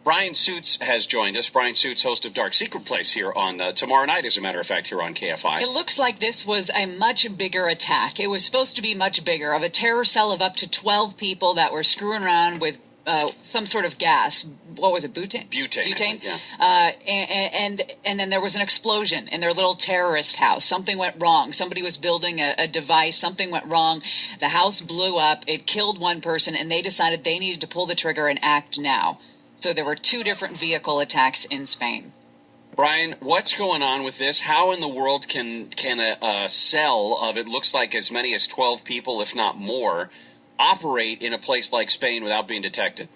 Bryan Suits has joined us. Bryan Suits, host of Dark Secret Place here on tomorrow night, as a matter of fact, here on KFI. It looks like this was a much bigger attack. It was supposed to be much bigger, of a terror cell of up to 12 people that were screwing around with some sort of gas. What was it? Butane? Butane. Yeah. And then there was an explosion in their little terrorist house. Something went wrong. Somebody was building a device. Something went wrong. The house blew up. It killed one person, and they decided they needed to pull the trigger and act now. So there were 2 different vehicle attacks in Spain. Bryan, what's going on with this? How in the world can a cell of, it looks like, as many as 12 people, if not more, operate in a place like Spain without being detected?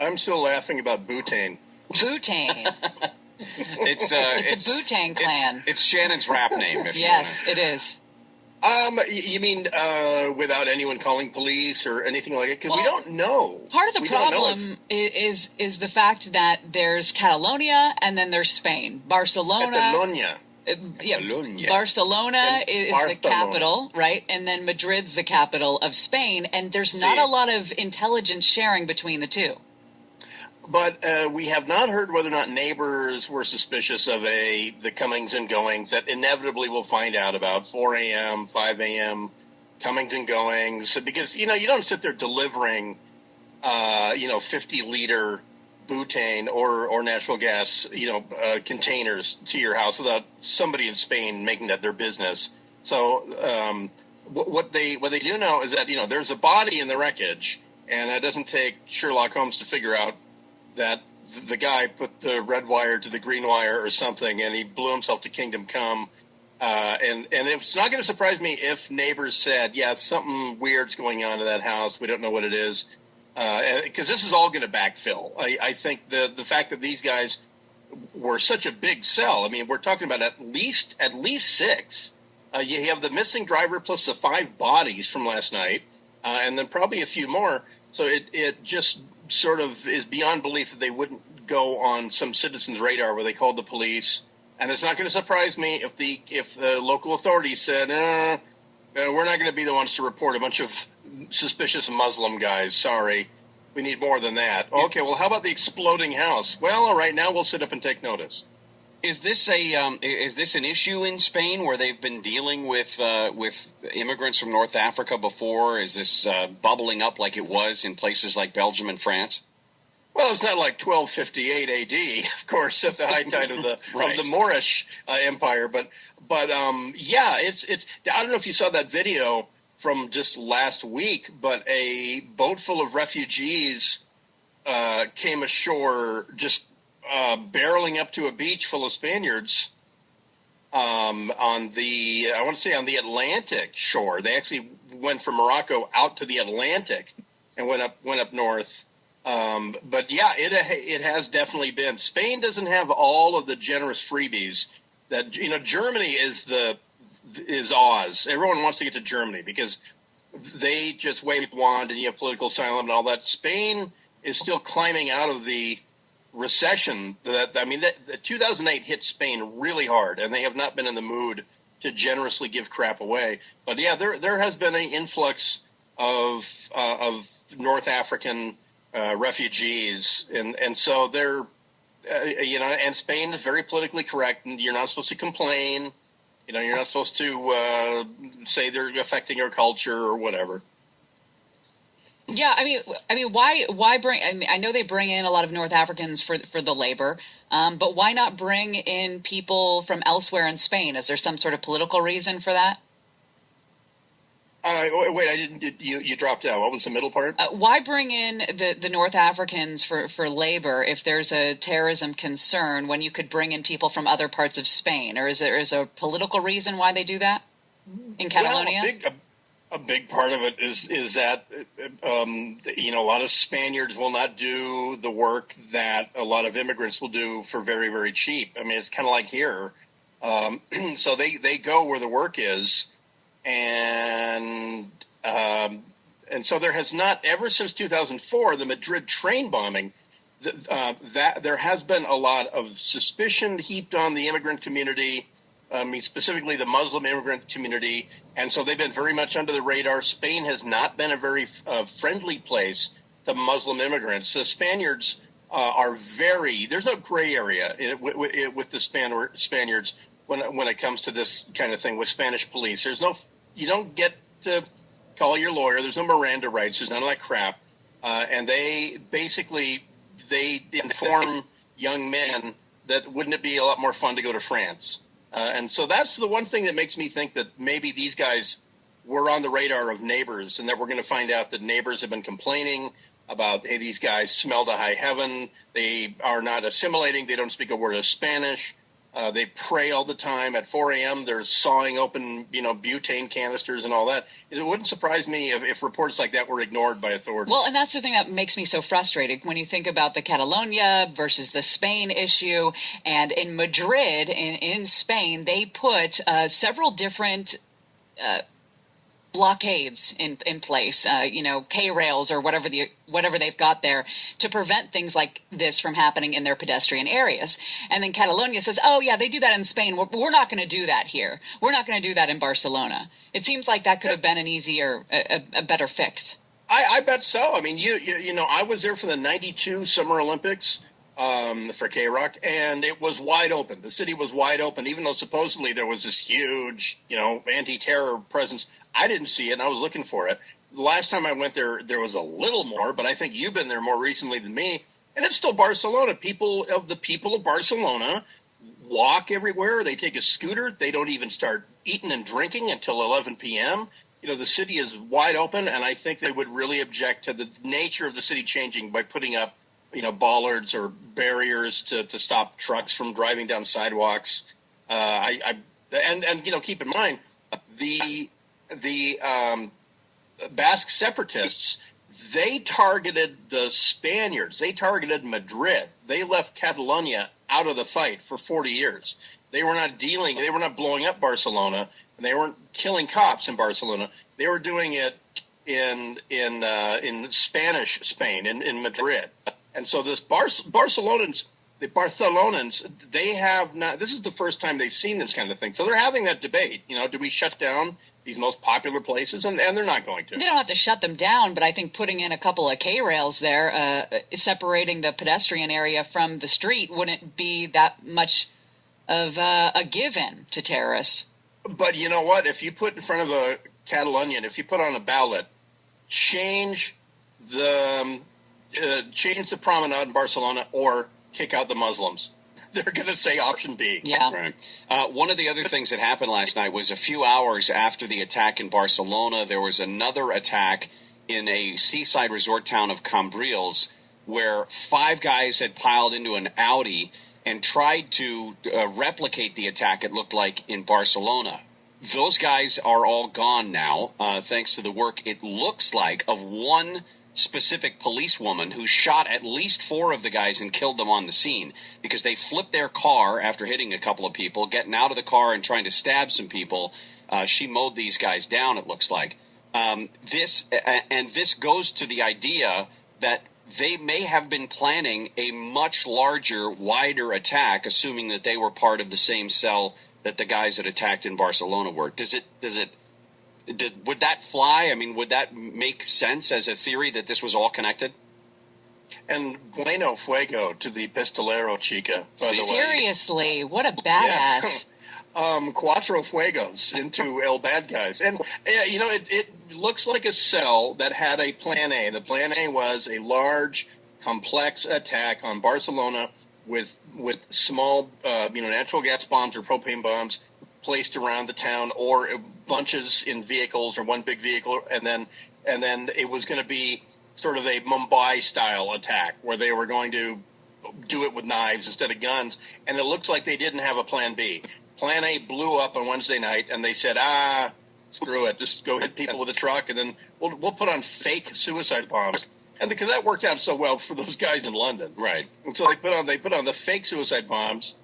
I'm still laughing about butane. Butane. It's a butane clan. It's Shannon's rap name, if yes, you it is. You mean without anyone calling police or anything like it? Because we don't know. Part of the problem is the fact that there's Catalonia and then there's Spain. Barcelona. Barcelona is the capital, right? And then Madrid's the capital of Spain, and there's not a lot of intelligence sharing between the two. But we have not heard whether or not neighbors were suspicious of the comings and goings that inevitably we'll find out about. 4 a.m., 5 a.m., comings and goings. Because, you don't sit there delivering, 50-liter butane or natural gas, containers to your house without somebody in Spain making that their business. So what they do know is that, there's a body in the wreckage, and it doesn't take Sherlock Holmes to figure out that the guy put the red wire to the green wire or something, and he blew himself to kingdom come. And it's not going to surprise me if neighbors said, yeah, something weird's going on in that house. We don't know what it is. Because this is all going to backfill. I think the fact that these guys were such a big cell, I mean, we're talking about at least 6. You have the missing driver plus the 5 bodies from last night, and then probably a few more. So it just sort of is beyond belief that they wouldn't go on some citizen's radar where they called the police. And it's not going to surprise me if the local authorities said, we're not going to be the ones to report a bunch of suspicious Muslim guys. Sorry. We need more than that. Okay, well, how about the exploding house? Well, all right, now we'll sit up and take notice. Is this an issue in Spain where they've been dealing with immigrants from North Africa before? Is this bubbling up like it was in places like Belgium and France? Well, it's not like 1258 A.D., of course, at the high tide of the right. of the Moorish Empire. But yeah, it's. I don't know if you saw that video from just last week, but a boat full of refugees came ashore, just barreling up to a beach full of Spaniards on the Atlantic shore. They actually went from Morocco out to the Atlantic and went up north. But yeah, it has definitely been. Spain doesn't have all of the generous freebies that, Germany is Oz. Everyone wants to get to Germany because they just wave the wand and you have political asylum and all that. Spain is still climbing out of the recession. That 2008 hit Spain really hard, and they have not been in the mood to generously give crap away. But yeah, there has been an influx of North African refugees, and so they're and Spain is very politically correct, and you're not supposed to complain. You're not supposed to say they're affecting your culture or whatever. Yeah, I mean, why bring? I know they bring in a lot of North Africans for the labor, but why not bring in people from elsewhere in Spain? Is there some sort of political reason for that? Wait, I didn't. You dropped out. What was the middle part? Why bring in the North Africans for labor if there's a terrorism concern when you could bring in people from other parts of Spain? Or is there a political reason why they do that in Catalonia? Well, a big part of it is that a lot of Spaniards will not do the work that a lot of immigrants will do for very, very cheap. I mean, it's kind of like here. So they go where the work is. And so there has not, ever since 2004, the Madrid train bombing, that there has been a lot of suspicion heaped on the immigrant community, specifically the Muslim immigrant community, and so they've been very much under the radar. Spain has not been a very friendly place to Muslim immigrants. The Spaniards are very. There's no gray area with the Spaniards when it comes to this kind of thing with Spanish police. There's no. You don't get to call your lawyer. There's no Miranda rights. There's none of that crap. And they basically inform young men that wouldn't it be a lot more fun to go to France? And so that's the one thing that makes me think that maybe these guys were on the radar of neighbors, and that we're going to find out that neighbors have been complaining about, hey, these guys smell to high heaven. They are not assimilating. They don't speak a word of Spanish. They pray all the time. At 4 a.m., they're sawing open, butane canisters and all that. It wouldn't surprise me if reports like that were ignored by authorities. Well, and that's the thing that makes me so frustrated when you think about the Catalonia versus the Spain issue. And in Madrid, in Spain, they put several different blockades in place, K-rails or whatever they've got there to prevent things like this from happening in their pedestrian areas. And then Catalonia says, oh, yeah, they do that in Spain. We're not going to do that here. We're not going to do that in Barcelona. It seems like that could have been an easier, a better fix. I bet so. I mean, I was there for the 92 Summer Olympics for K-Rock, and it was wide open. The city was wide open, even though supposedly there was this huge, anti-terror presence. I didn't see it, and I was looking for it. The last time I went there, there was a little more, but I think you've been there more recently than me, and it's still Barcelona. People of Barcelona walk everywhere. They take a scooter. They don't even start eating and drinking until 11 p.m. The city is wide open, and I think they would really object to the nature of the city changing by putting up, bollards or barriers to stop trucks from driving down sidewalks. Keep in mind, the Basque separatists, they targeted the Spaniards. They targeted Madrid. They left Catalonia out of the fight for 40 years. They were not blowing up Barcelona, and they weren't killing cops in Barcelona. They were doing it in Spanish Spain, in Madrid. And so the Barcelonans, they have not. This is the first time they've seen this kind of thing. So they're having that debate. Do we shut down these most popular places? And they're not going to. They don't have to shut them down, but I think putting in a couple of K-rails there, separating the pedestrian area from the street, wouldn't be that much of a given to terrorists. But you know what? If you put in front of a Catalonian, if you put on a ballot, change the promenade in Barcelona or kick out the Muslims, they're going to say option B. Yeah. Right. One of the other things that happened last night was a few hours after the attack in Barcelona, there was another attack in a seaside resort town of Cambrils where 5 guys had piled into an Audi and tried to replicate the attack, it looked like, in Barcelona. Those guys are all gone now, thanks to the work, it looks like, of one specific policewoman who shot at least 4 of the guys and killed them on the scene because they flipped their car after hitting a couple of people, getting out of the car and trying to stab some people. She mowed these guys down, it looks like. This goes to the idea that they may have been planning a much larger, wider attack, assuming that they were part of the same cell that the guys that attacked in Barcelona were. Would that fly? I mean, would that make sense as a theory that this was all connected? And bueno fuego to the pistolero chica, by the way. Seriously, what a badass. Cuatro fuegos into El Bad Guys. And, it looks like a cell that had a plan A. The plan A was a large, complex attack on Barcelona with small, natural gas bombs or propane bombs placed around the town, or bunches in vehicles, or one big vehicle, and then it was going to be sort of a Mumbai style attack where they were going to do it with knives instead of guns. And it looks like they didn't have a plan B. Plan A blew up on Wednesday night, and they said, screw it, just go hit people with a truck, and then we'll put on fake suicide bombs. And because that worked out so well for those guys in London, right? And so they put on the fake suicide bombs.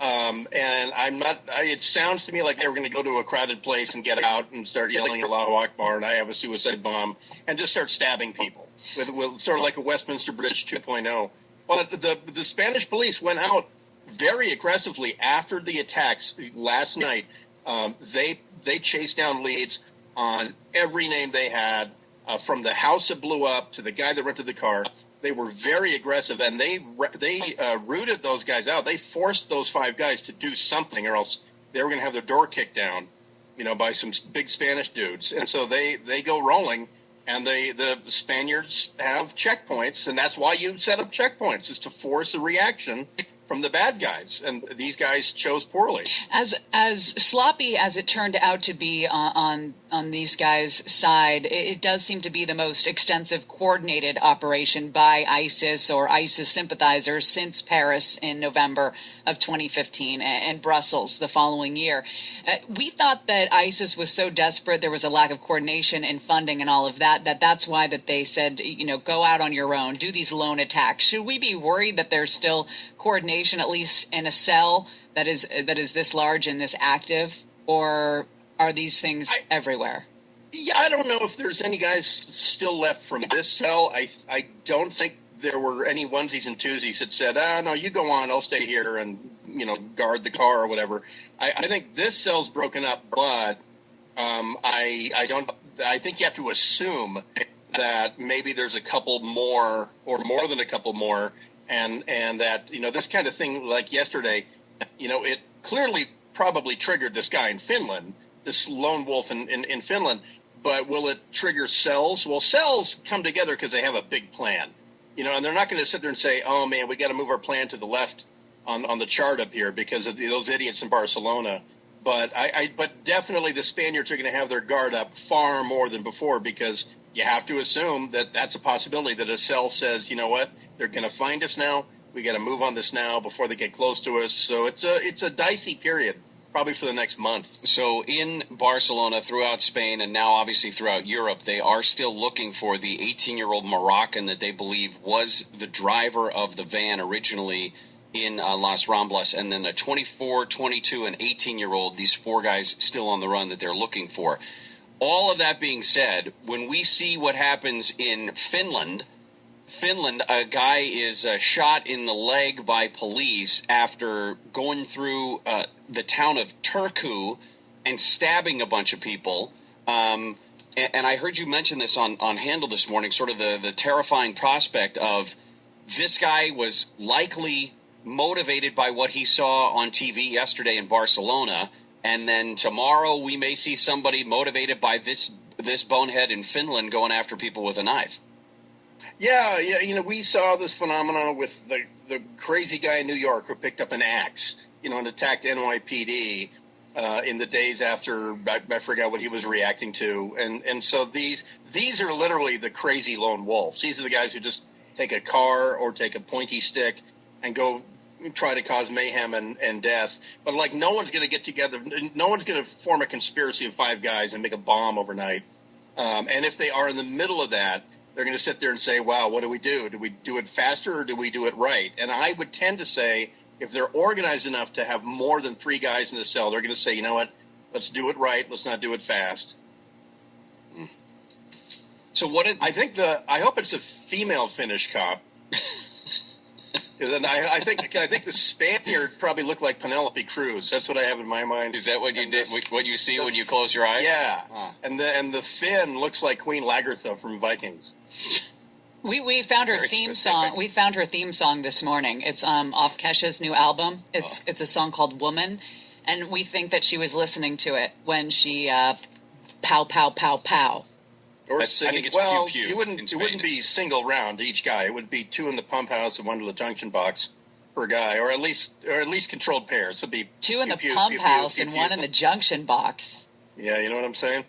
And it sounds to me like they were going to go to a crowded place and get out and start yelling Allahu Akbar and I have a suicide bomb and just start stabbing people with sort of like a Westminster Bridge 2.0. Well, the Spanish police went out very aggressively after the attacks last night. They chased down leads on every name they had, from the house that blew up to the guy that rented the car. They were very aggressive, and they rooted those guys out. They forced those 5 guys to do something, or else they were going to have their door kicked down, by some big Spanish dudes. And so they go rolling, and the Spaniards have checkpoints, and that's why you set up checkpoints, is to force a reaction from the bad guys, and these guys chose poorly. As sloppy as it turned out to be on these guys' side, it does seem to be the most extensive coordinated operation by ISIS or ISIS sympathizers since Paris in November of 2015 and Brussels the following year. We thought that ISIS was so desperate, there was a lack of coordination and funding and all of that's why that they said, go out on your own, do these lone attacks. Should we be worried that there's still coordination, at least in a cell that is this large and this active, or are these things everywhere? Yeah, I don't know if there's any guys still left from this cell. I don't think there were any onesies and twosies that said, no, you go on, I'll stay here and, guard the car or whatever. I think this cell's broken up, but I think you have to assume that maybe there's a couple more or more than a couple more, and that, this kind of thing like yesterday, it clearly probably triggered this guy in Finland, this lone wolf in Finland, but will it trigger cells? Well, cells come together because they have a big plan, and they're not going to sit there and say, oh man, we got to move our plan to the left on the chart up here because of those idiots in Barcelona. But but definitely the Spaniards are going to have their guard up far more than before, because you have to assume that that's a possibility, that a cell says, you know what, they're going to find us now. We got to move on this now before they get close to us. So it's a dicey period, probably for the next month. So in Barcelona, throughout Spain, and now obviously throughout Europe, they are still looking for the 18-year-old Moroccan that they believe was the driver of the van originally in Las Ramblas, and then a 24, 22, and 18-year-old, these 4 guys still on the run that they're looking for. All of that being said, when we see what happens in Finland, a guy is shot in the leg by police after going through the town of Turku and stabbing a bunch of people. And I heard you mention this on Handle this morning, sort of the terrifying prospect of this guy was likely motivated by what he saw on TV yesterday in Barcelona, and then tomorrow we may see somebody motivated by this bonehead in Finland going after people with a knife. Yeah, we saw this phenomenon with the crazy guy in New York who picked up an axe, and attacked NYPD in the days after, I forgot what he was reacting to. And so these are literally the crazy lone wolves. These are the guys who just take a car or take a pointy stick and go try to cause mayhem and death. But no one's going to get together. No one's going to form a conspiracy of 5 guys and make a bomb overnight. And if they are in the middle of that, they're going to sit there and say, wow, what do we do? Do we do it faster or do we do it right? And I would tend to say, if they're organized enough to have more than 3 guys in the cell, they're going to say, you know what, let's do it right. Let's not do it fast. So I hope it's a female Finnish cop. And I think the Spaniard probably looked like Penelope Cruz. That's what I have in my mind. Is that what you did? What you see when you close your eyes? Yeah. And the Finn looks like Queen Lagertha from Vikings. We found her theme song. We found her theme song this morning. It's off Kesha's new album. It's a song called Woman, and we think that she was listening to it when she pow pow pow pow. Or singing. I think it's well, pew pew. It wouldn't be single round each guy. It would be 2 in the pump house and 1 to the junction box per guy, or at least controlled pairs. It'd be 2 in the pump house and 1 in the junction box. Yeah, you know what I'm saying?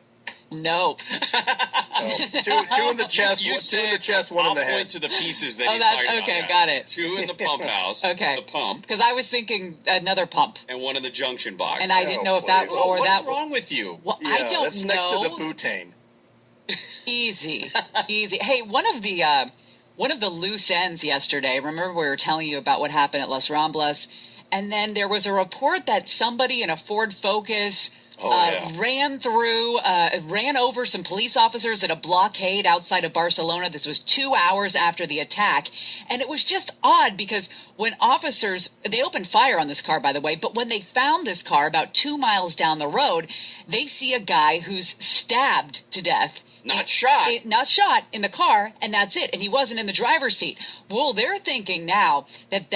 No. Two in the chest. You two in the chest, 1 in the head. I'll point to the pieces that he's talking about. Okay, got it. 2 in the pump house. Okay. The pump. Because I was thinking another pump. And 1 in the junction box. And I didn't know if that or what's that. wrong with you? Well, I don't that's know. Next to the butane. Easy. Hey, one of the loose ends yesterday. Remember we were telling you about what happened at Las Ramblas, and then there was a report that somebody in a Ford Focus ran over some police officers at a blockade outside of Barcelona. This was 2 hours after the attack, and it was just odd because when officers, they opened fire on this car, by the way, but when they found this car about 2 miles down the road, they see a guy who's stabbed to death Not shot. Not shot in the car, and that's it. And he wasn't in the driver's seat. Well, they're thinking now that